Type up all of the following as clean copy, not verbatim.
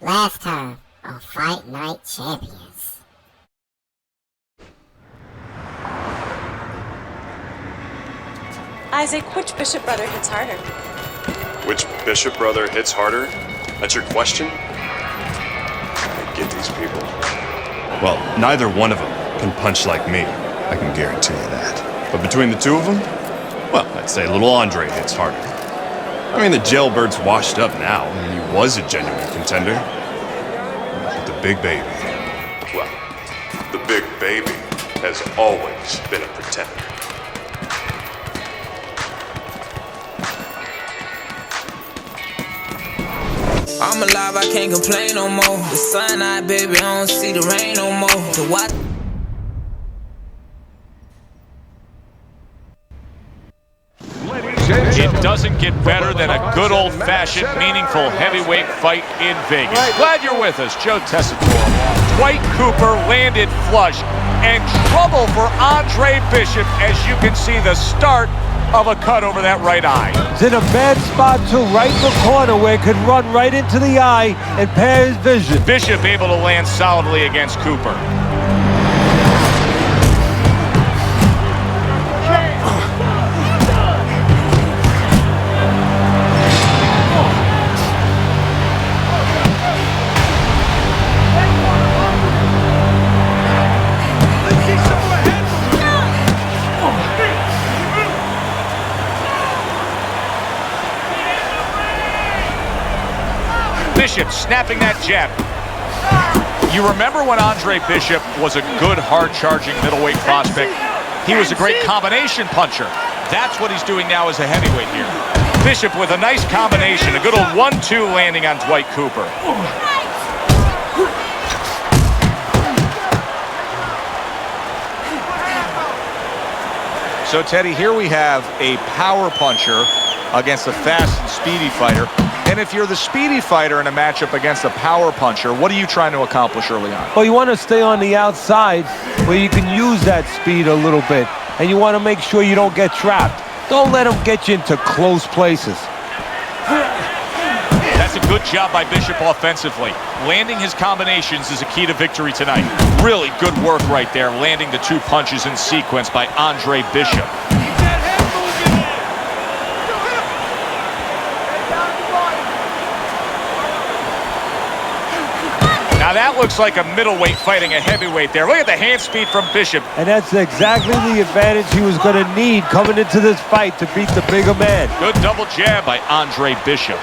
Last time on Fight Night Champions. Isaac, which Bishop brother hits harder? Which Bishop brother hits harder? That's your question? I get these people. Well, neither one of them can punch like me. I can guarantee you that. But between the two of them, well, I'd say little Andre hits harder. I mean, the jailbird's washed up now. I mean, he was a genuine contender. But the big baby, well, the big baby has always been a pretender. I'm alive, I can't complain no more. The sun out, baby, I don't see the rain no more. To watch. It doesn't get better than a good old-fashioned, meaningful heavyweight fight in Vegas. Glad you're with us, Joe Tessitore. Dwight Cooper landed flush, and trouble for Andre Bishop, as you can see the start of a cut over that right eye. It's in a bad spot too, right in the corner where it could run right into the eye and impair his vision. Bishop able to land solidly against Cooper. Bishop snapping that jab. You remember when Andre Bishop was a good, hard-charging middleweight prospect? He was a great combination puncher. That's what he's doing now as a heavyweight here. Bishop with a nice combination, a good old 1-2 landing on Dwight Cooper. So, Teddy, here we have a power puncher against a fast and speedy fighter. And if you're the speedy fighter in a matchup against a power puncher, what are you trying to accomplish early on? Well, you want to stay on the outside where you can use that speed a little bit. And you want to make sure you don't get trapped. Don't let him get you into close places. That's a good job by Bishop offensively. Landing his combinations is a key to victory tonight. Really good work right there, landing the two punches in sequence by Andre Bishop. Now that looks like a middleweight fighting a heavyweight there. Look at the hand speed from Bishop. And that's exactly the advantage he was going to need coming into this fight to beat the bigger man. Good double jab by Andre Bishop.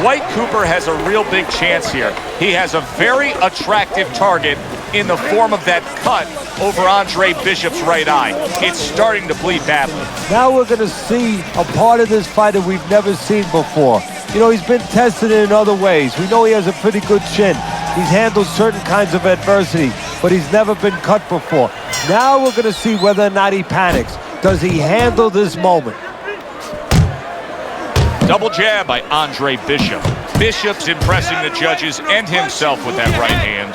Dwight Cooper has a real big chance here. He has a very attractive target in the form of that cut over Andre Bishop's right eye. It's starting to bleed badly. Now we're going to see a part of this fight that we've never seen before. You know, he's been tested in other ways. We know he has a pretty good chin. He's handled certain kinds of adversity, but he's never been cut before. Now we're going to see whether or not he panics. Does he handle this moment? Double jab by Andre Bishop. Bishop's impressing the judges and himself with that right hand.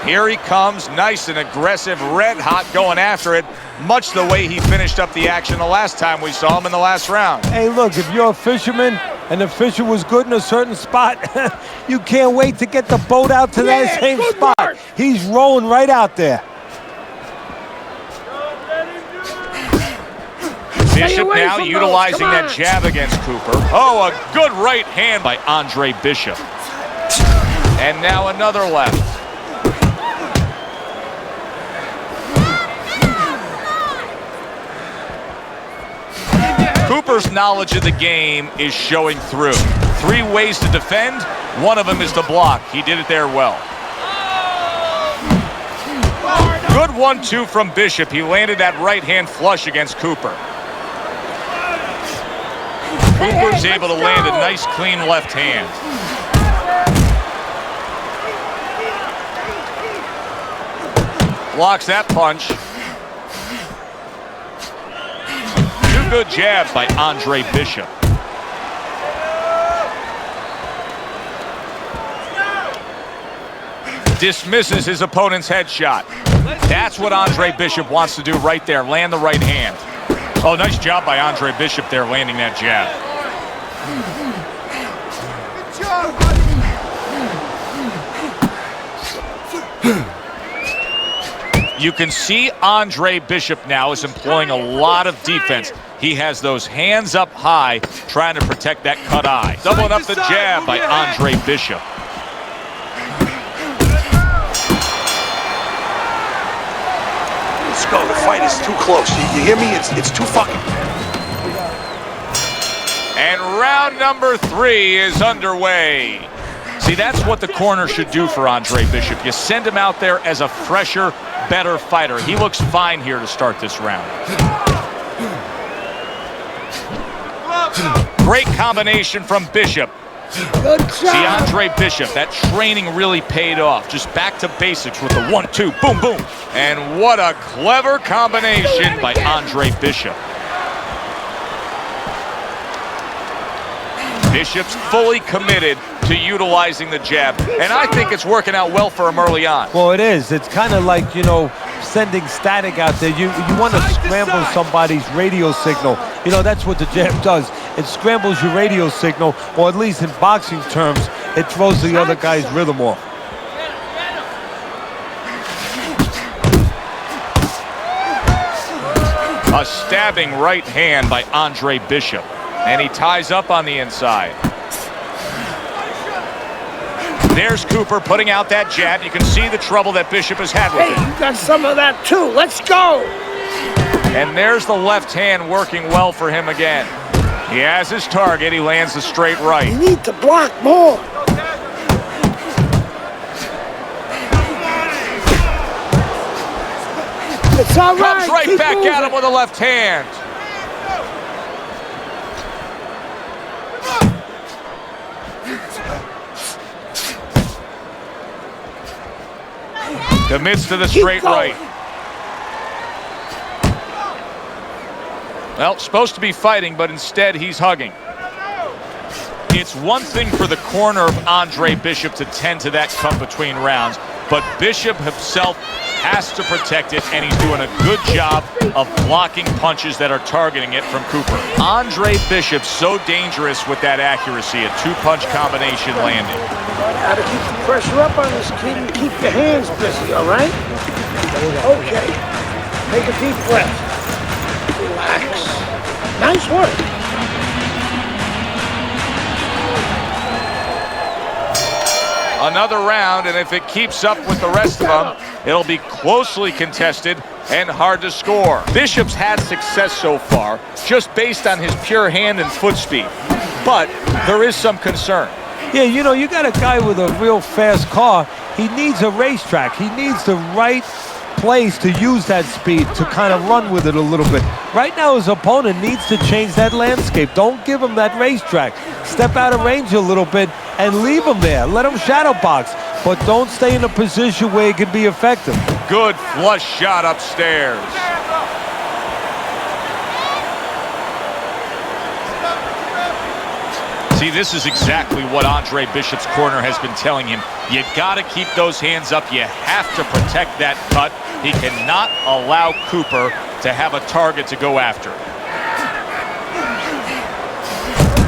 Here he comes, nice and aggressive, red hot, going after it, much the way he finished up the action the last time we saw him in the last round. Hey, look, if you're a fisherman and the fisher was good in a certain spot, you can't wait to get the boat out to that same spot. He's rolling right out there. Bishop now utilizing that jab against Cooper. Oh, a good right hand by Andre Bishop. And now another left. Cooper's knowledge of the game is showing through. 3 ways to defend. One of them is to block. He did it there well. Good 1-2 from Bishop. He landed that right hand flush against Cooper. Cooper's able to land a nice, clean left hand. Blocks that punch. Two good jabs by Andre Bishop. Dismisses his opponent's headshot. That's what Andre Bishop wants to do right there, land the right hand. Oh, nice job by Andre Bishop there landing that jab. You can see Andre Bishop now is employing a lot of defense. He has those hands up high, trying to protect that cut eye. Doubling up the jab by Andre Bishop. Let's go. The fight is too close. You hear me? It's too fucking... And round number 3 is underway. See, that's what the corner should do for Andre Bishop. You send him out there as a fresher, better fighter. He looks fine here to start this round. Great combination from Bishop. See, Andre Bishop, that training really paid off. Just back to basics with the 1-2, boom, boom. And what a clever combination by Andre Bishop. Bishop's fully committed to utilizing the jab, and I think it's working out well for him early on. Well, it is. It's kind of like, you know, sending static out there. You want to scramble somebody's radio signal. You know, that's what the jab does. It scrambles your radio signal, or at least in boxing terms, it throws the other guy's rhythm off. A stabbing right hand by Andre Bishop. And he ties up on the inside. There's Cooper putting out that jab. You can see the trouble that Bishop has had with it. You got some of that too. Let's go. And there's the left hand working well for him again. He has his target. He lands the straight right. You need to block more. It's all right. Comes right back at him with a left hand. Commits to the straight right. Well, supposed to be fighting, but instead he's hugging. It's one thing for the corner of Andre Bishop to tend to that cut between rounds, but Bishop himself has to protect it, and he's doing a good job of blocking punches that are targeting it from Cooper. Andre Bishop's so dangerous with that accuracy, a 2-punch combination landing. Gotta keep the pressure up on this kid and keep your hands busy, all right? Okay. Take a deep breath. Relax. Nice work. Another round, and if it keeps up with the rest of them, it'll be closely contested and hard to score. Bishop's had success so far, just based on his pure hand and foot speed. But there is some concern. Yeah, you know, you got a guy with a real fast car. He needs a racetrack. He needs the right place to use that speed to kind of run with it a little bit. Right now, his opponent needs to change that landscape. Don't give him that racetrack. Step out of range a little bit and leave him there. Let him shadow box, but don't stay in a position where he can be effective. Good flush shot upstairs. See, this is exactly what Andre Bishop's corner has been telling him. You got to keep those hands up. You have to protect that cut. He cannot allow Cooper to have a target to go after.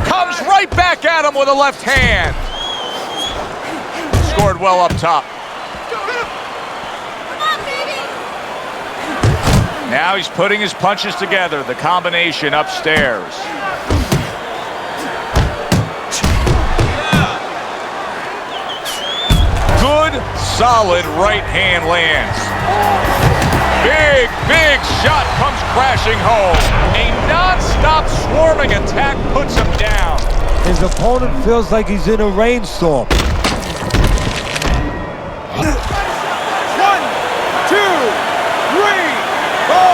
Comes right back at him with a left hand. Scored well up top. Now he's putting his punches together. The combination upstairs. Good, solid right hand lands. Big shot comes crashing home. A non-stop swarming attack puts him down. His opponent feels like he's in a rainstorm. 1, 2, 3, 4,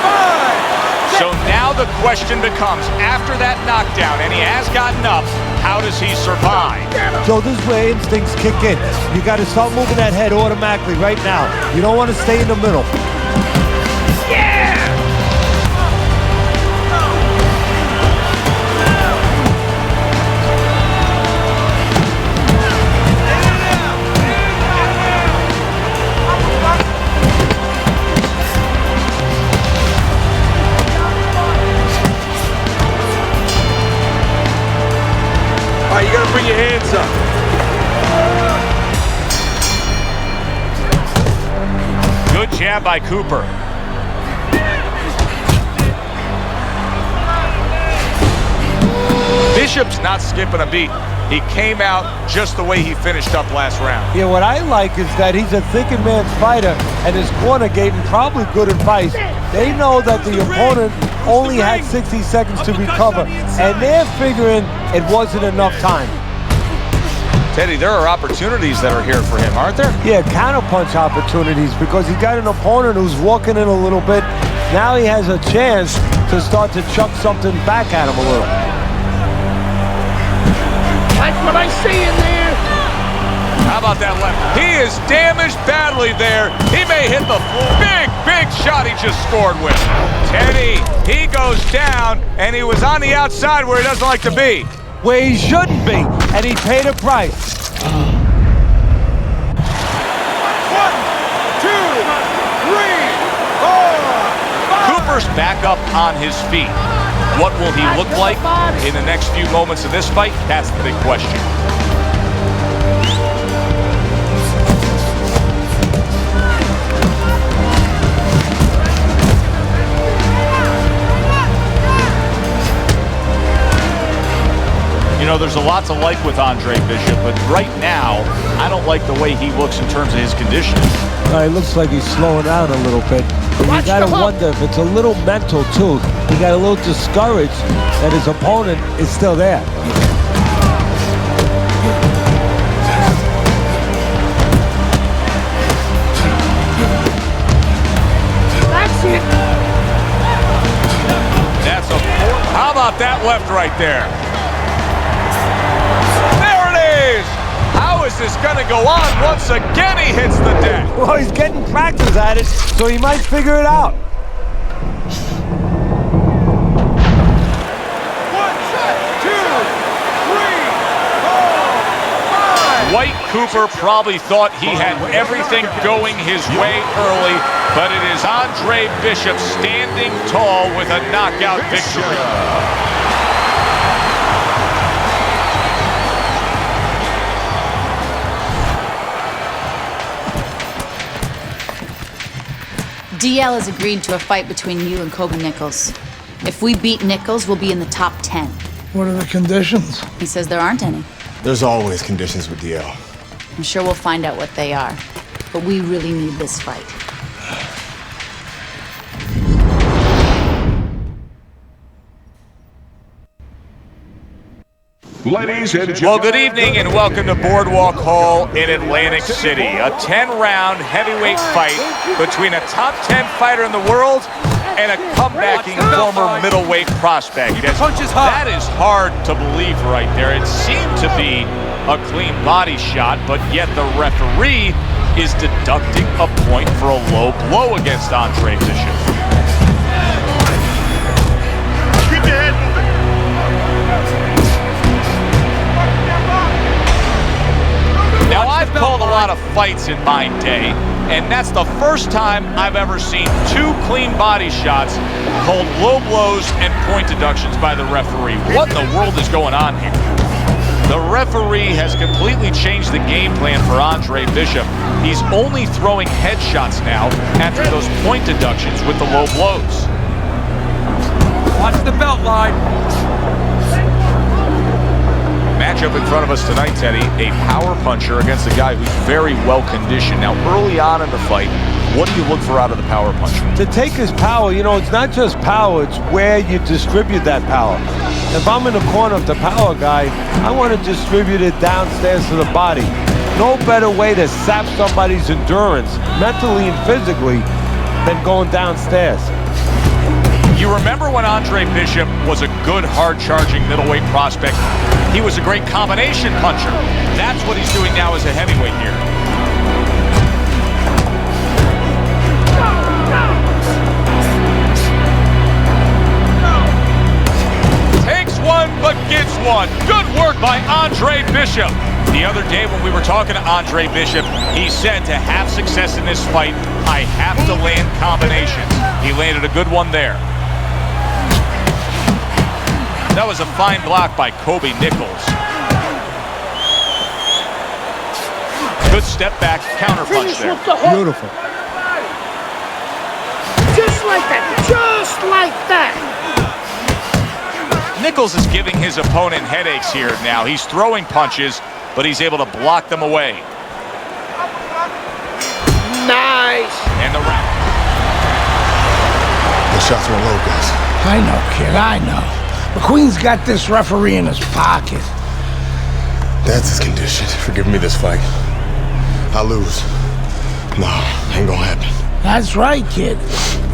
5. So now the question becomes, after that knockdown, and he has gotten up, how does he survive? So this is where instincts kick in. You got to start moving that head automatically right now. You don't want to stay in the middle. your hands up. Good jab by Cooper. Bishop's not skipping a beat. He came out just the way he finished up last round. Yeah, what I like is that he's a thinking man's fighter, and his corner gave him probably good advice. They know that the opponent only had 60 seconds to recover, and they're figuring it wasn't enough time. Teddy, there are opportunities that are here for him, aren't there? Yeah, counterpunch opportunities, because he's got an opponent who's walking in a little bit. Now he has a chance to start to chuck something back at him a little. Like what I see in there. How about that left? He is damaged badly there. He may hit the big shot he just scored with. Teddy, he goes down, and he was on the outside where he doesn't like to be. Where he shouldn't be, and he paid a price. 1, 2, 3, 4, 5. Cooper's back up on his feet. What will he look like in the next few moments of this fight? That's the big question. You know, there's a lot to like with Andre Bishop, but right now, I don't like the way he looks in terms of his conditioning. It looks like he's slowing down a little bit. But you gotta wonder if it's a little mental too. He got a little discouraged that his opponent is still there. That's it. That's a how about that left right there? There it is! How is this gonna go on? Once again he hits the deck. Well, he's getting practice at it, so he might figure it out. 1, 2, 3, 4, 5. White Cooper probably thought he had everything going his way early, but it is Andre Bishop standing tall with a knockout victory. DL has agreed to a fight between you and Kobe Nichols. If we beat Nichols, we'll be in the top 10. What are the conditions? He says there aren't any. There's always conditions with DL. I'm sure we'll find out what they are. But we really need this fight. Ladies and gentlemen. Well, good evening and welcome to Boardwalk Hall in Atlantic City. A 10-round heavyweight fight between a top 10 fighter in the world and a comebacking former middleweight prospect. That is hard to believe right there. It seemed to be a clean body shot, but yet the referee is deducting a point for a low blow against Andre Bishop. Keep your head moving. Now, I've called a lot of fights in my day, and that's the first time I've ever seen two clean body shots called low blows and point deductions by the referee. What in the world is going on here? The referee has completely changed the game plan for Andre Bishop. He's only throwing headshots now after those point deductions with the low blows. Watch the belt line. Matchup in front of us tonight, Teddy, a power puncher against a guy who's very well conditioned. Now, early on in the fight, what do you look for out of the power puncher? To take his power, you know, it's not just power, it's where you distribute that power. If I'm in the corner of the power guy, I want to distribute it downstairs to the body. No better way to sap somebody's endurance, mentally and physically, than going downstairs. You remember when Andre Bishop was a good, hard-charging middleweight prospect? He was a great combination puncher. That's what he's doing now as a heavyweight here. Takes one, but gets one. Good work by Andre Bishop. The other day when we were talking to Andre Bishop, he said to have success in this fight, I have to land combinations. He landed a good one there. That was a fine block by Kobe Nichols. Good step back counter punch Finish there. with the hook. Beautiful. Just like that. Just like that. Nichols is giving his opponent headaches here now. He's throwing punches, but he's able to block them away. Nice. And the round. The shots were low, guys. I know, kid. I know. McQueen's got this referee in his pocket. That's his condition for giving me this fight. I lose. No, ain't gonna happen. That's right, kid.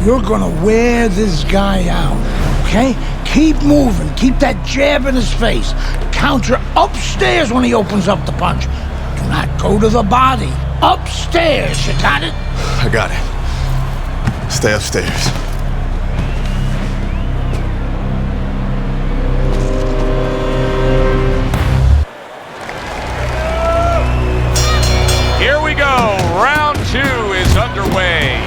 You're gonna wear this guy out, okay? Keep moving. Keep that jab in his face. Counter upstairs when he opens up the punch. Do not go to the body. Upstairs. You got it? I got it. Stay upstairs. Here we go. Round 2 is underway.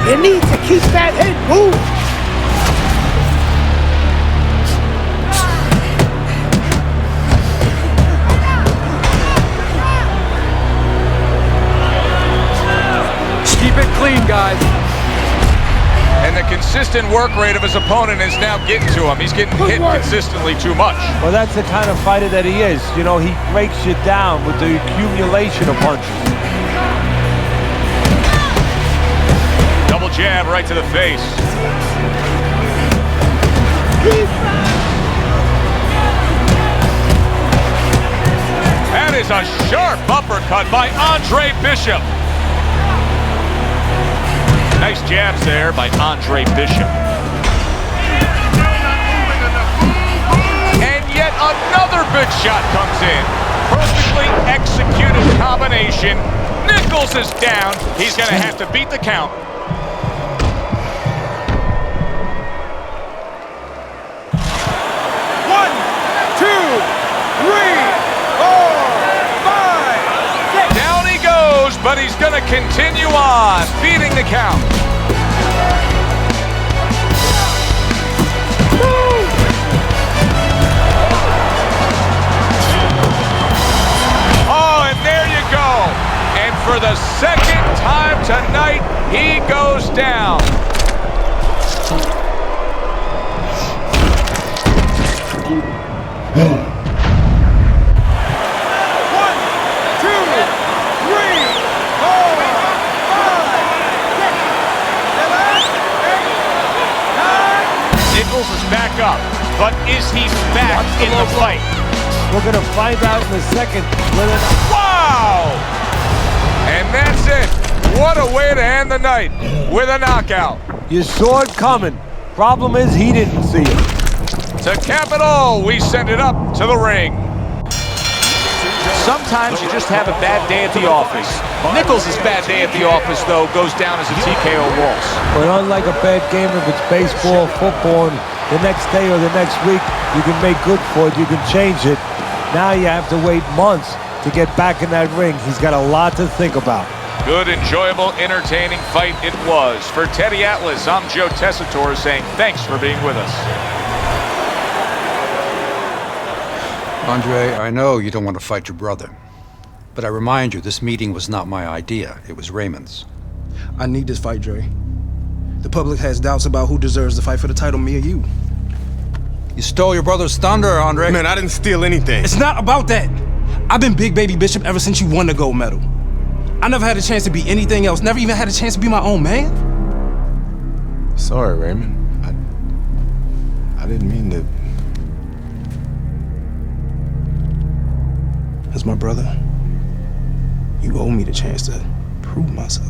You need to keep that head moved. Keep it clean, guys. And the consistent work rate of his opponent is now getting to him. He's getting hit consistently too much. Well, that's the kind of fighter that he is. You know, he breaks you down with the accumulation of punches. Double jab right to the face. That is a sharp uppercut by Andre Bishop. Nice jabs there by Andre Bishop. And yet another big shot comes in. Perfectly executed combination. Nichols is down. He's going to have to beat the count. One, two, three, four, five, six. Down he goes, but he's going to continue on, beating the count. Oh, and there you go. And for the second time tonight, he goes down. Nichols is back up, but is he back in the fight? We're going to find out in a second. Wow! And that's it. What a way to end the night with a knockout. You saw it coming. Problem is, he didn't see it. To cap it all, we send it up to the ring. Sometimes you just have a bad day at the office. Nichols' bad day at the office, though, goes down as a TKO loss. But unlike a bad game, if it's baseball, football, and the next day or the next week, you can make good for it, you can change it. Now you have to wait months to get back in that ring. He's got a lot to think about. Good, enjoyable, entertaining fight it was. For Teddy Atlas, I'm Joe Tessitore saying thanks for being with us. Andre, I know you don't want to fight your brother, but I remind you, this meeting was not my idea. It was Raymond's. I need this fight, Dre. The public has doubts about who deserves the fight for the title, me or you. You stole your brother's thunder, Andre. Man, I didn't steal anything. It's not about that. I've been Big Baby Bishop ever since you won the gold medal. I never had a chance to be anything else, never even had a chance to be my own man. Sorry, Raymond. I didn't mean to. As my brother, you owe me the chance to prove myself.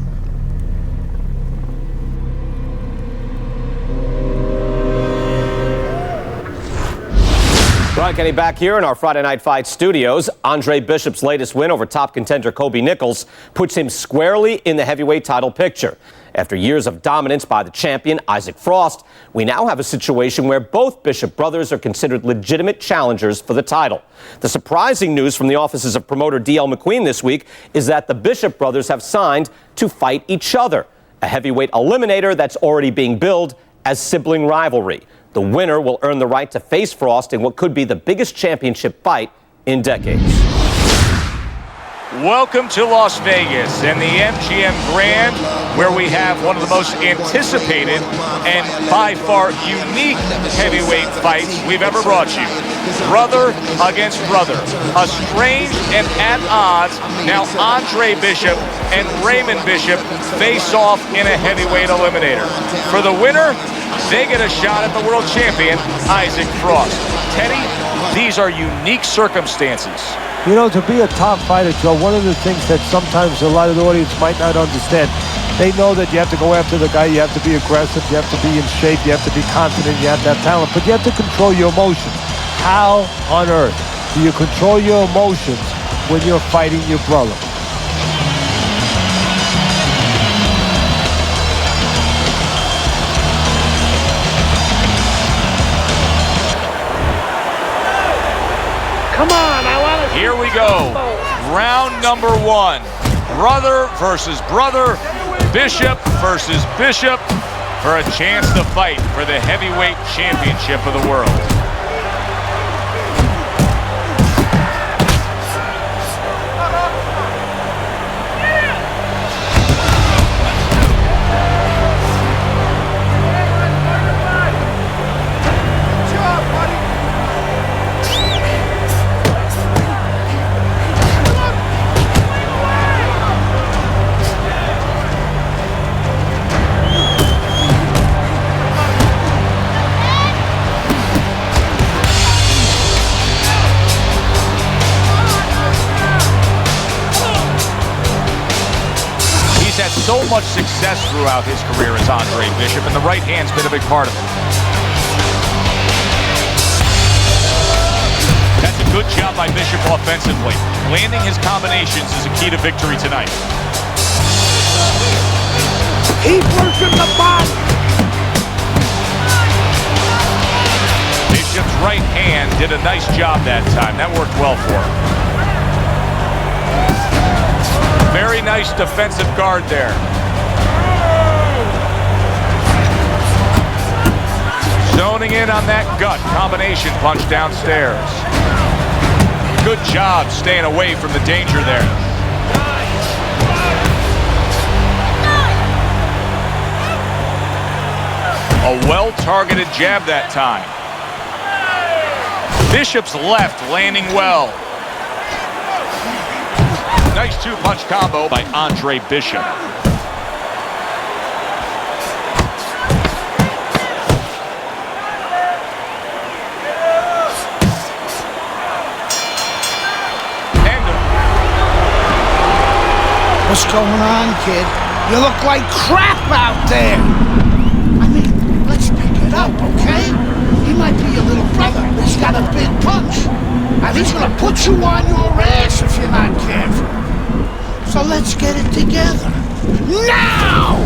All right, Kenny, back here in our Friday Night Fight studios, Andre Bishop's latest win over top contender Kobe Nichols puts him squarely in the heavyweight title picture. After years of dominance by the champion, Isaac Frost, we now have a situation where both Bishop brothers are considered legitimate challengers for the title. The surprising news from the offices of promoter D.L. McQueen this week is that the Bishop brothers have signed to fight each other, a heavyweight eliminator that's already being billed as sibling rivalry. The winner will earn the right to face Frost in what could be the biggest championship fight in decades. Welcome to Las Vegas and the MGM Grand, where we have one of the most anticipated and by far unique heavyweight fights we've ever brought you. Brother against brother, estranged and at odds. Now Andre Bishop and Raymond Bishop face off in a heavyweight eliminator. For the winner, they get a shot at the world champion, Isaac Frost. Teddy, these are unique circumstances. You know, to be a top fighter, Joe, one of the things that sometimes a lot of the audience might not understand, they know that you have to go after the guy, you have to be aggressive, you have to be in shape, you have to be confident, you have to have talent, but you have to control your emotions. How on earth do you control your emotions when you're fighting your brother? Come on, I want to... Here we go. Round number one. Brother versus brother. Bishop versus Bishop for a chance to fight for the heavyweight championship of the world. Had so much success throughout his career as Andre Bishop, and the right hand's been a big part of it. That's a good job by Bishop offensively. Landing his combinations is a key to victory tonight. Keep working the body. Bishop's right hand did a nice job that time. That worked well for him. Very nice defensive guard there. Zoning in on that gut combination punch downstairs. Good job staying away from the danger there. A well-targeted jab that time. Bishop's left landing well. Nice two-punch combo by Andre Bishop. What's going on, kid? You look like crap out there. I mean, let's pick it up, okay? He might be your little brother, but he's got a big punch. And he's gonna put you on your ass if you're not careful. So let's get it together. Now!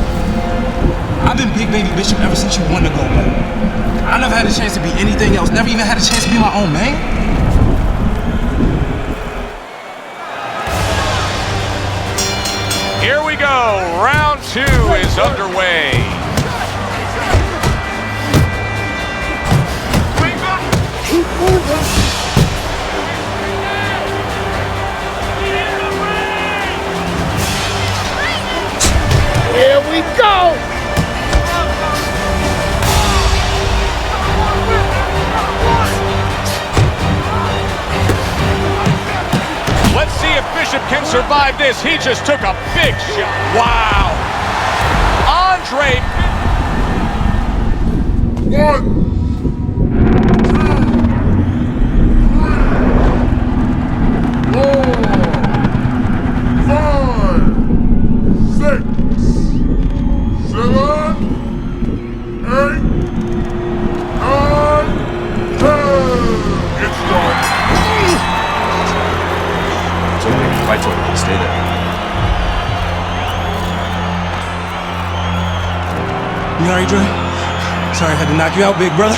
I've been Big Baby Bishop ever since you won the gold medal. I never had a chance to be anything else. Never even had a chance to be my own man. Here we go. Round two is underway. Keep moving. Here we go! Let's see if Bishop can survive this. He just took a big shot. Wow. Andre. 1, 2, 3, 4, 5, 6, 7, 8, 9, 10. It's done. You alright, Dre? Sorry I had to knock you out, big brother.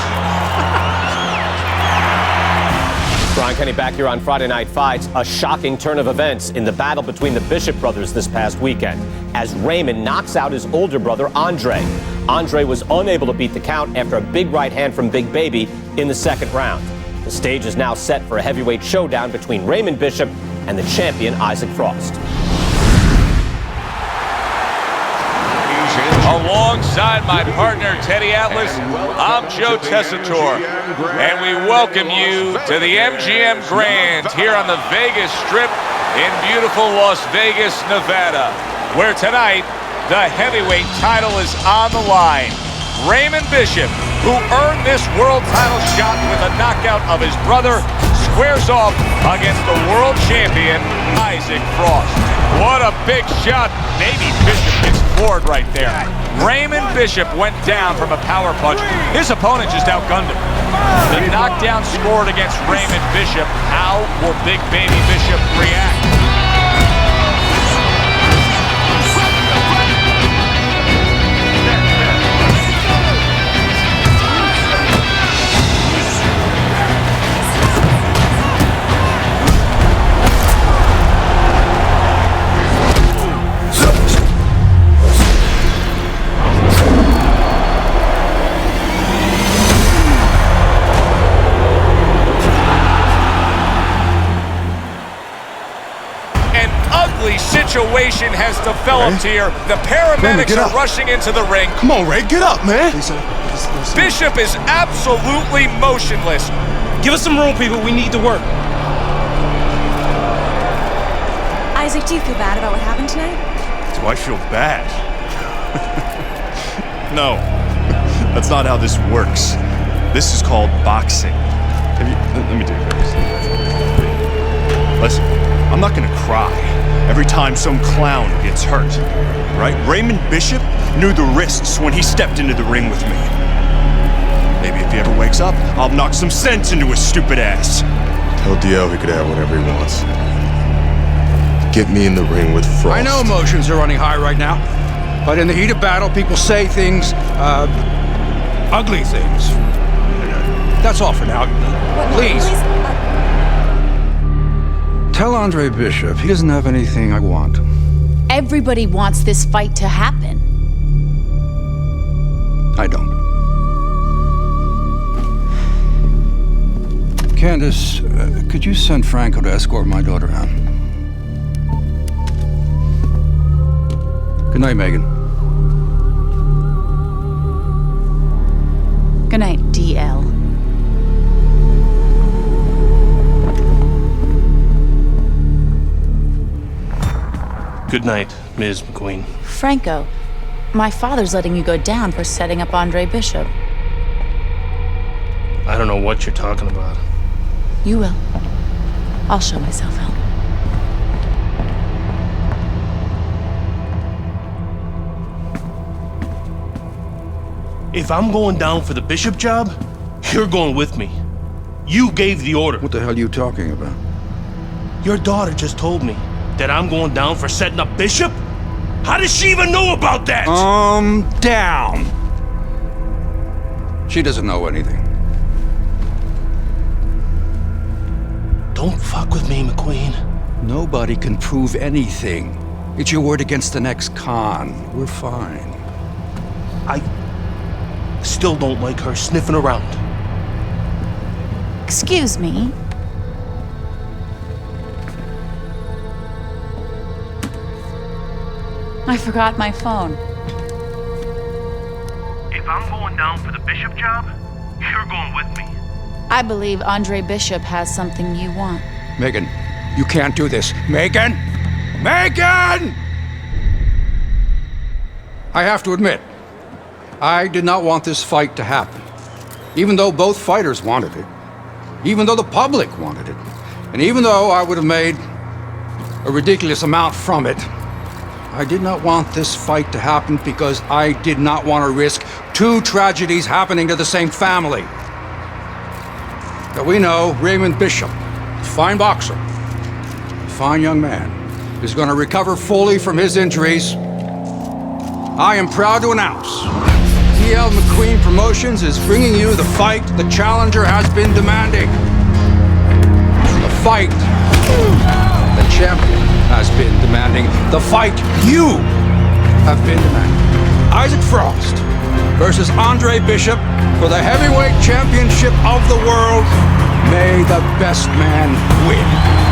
Brian Kenny back here on Friday Night Fights. A shocking turn of events in the battle between the Bishop brothers this past weekend as Raymond knocks out his older brother, Andre. Andre was unable to beat the count after a big right hand from Big Baby in the second round. The stage is now set for a heavyweight showdown between Raymond Bishop and the champion, Isaac Frost. Alongside my partner, Teddy Atlas, I'm Joe Tessitore, and we welcome you to the MGM Grand here on the Vegas Strip in beautiful Las Vegas, Nevada, where tonight the heavyweight title is on the line. Raymond Bishop, who earned this world title shot with a knockout of his brother, squares off against the world champion, Isaac Frost. What a big shot. Maybe Bishop gets floored right there. Raymond Bishop went down from a power punch. His opponent just outgunned him. The knockdown scored against Raymond Bishop. How will Big Baby Bishop react? Situation has developed here. The paramedics are rushing into the ring. Come on, Ray, get up, man. Bishop is absolutely motionless. Give us some room, people. We need to work. Isaac, do you feel bad about what happened tonight? Do I feel bad? No, that's not how this works. This is called boxing. Let me do this. Listen, I'm not gonna cry every time some clown gets hurt, right? Raymond Bishop knew the risks when he stepped into the ring with me. Maybe if he ever wakes up, I'll knock some sense into his stupid ass. Tell DL he could have whatever he wants. Get me in the ring with Frost. I know emotions are running high right now, but in the heat of battle, people say things, ugly things. That's all for now. Please. Tell Andre Bishop he doesn't have anything I want. Everybody wants this fight to happen. I don't. Candace, could you send Franco to escort my daughter out? Good night, Megan. Good night, DL. Good night, Ms. McQueen. Franco, my father's letting you go down for setting up Andre Bishop. I don't know what you're talking about. You will. I'll show myself out. If I'm going down for the Bishop job, you're going with me. You gave the order. What the hell are you talking about? Your daughter just told me that I'm going down for setting up Bishop? How does she even know about that? Down. She doesn't know anything. Don't fuck with me, McQueen. Nobody can prove anything. It's your word against the next con. We're fine. I still don't like her sniffing around. Excuse me. I forgot my phone. If I'm going down for the Bishop job, you're going with me. I believe Andre Bishop has something you want. Megan, you can't do this. Megan! Megan! I have to admit, I did not want this fight to happen. Even though both fighters wanted it. Even though the public wanted it. And even though I would have made a ridiculous amount from it, I did not want this fight to happen because I did not want to risk two tragedies happening to the same family. But we know Raymond Bishop, fine boxer, fine young man, is going to recover fully from his injuries. I am proud to announce DL McQueen Promotions is bringing you the fight the challenger has been demanding. The fight the champion has been demanding. The fight you have been demanding. Isaac Frost versus Andre Bishop for the heavyweight championship of the world. May the best man win.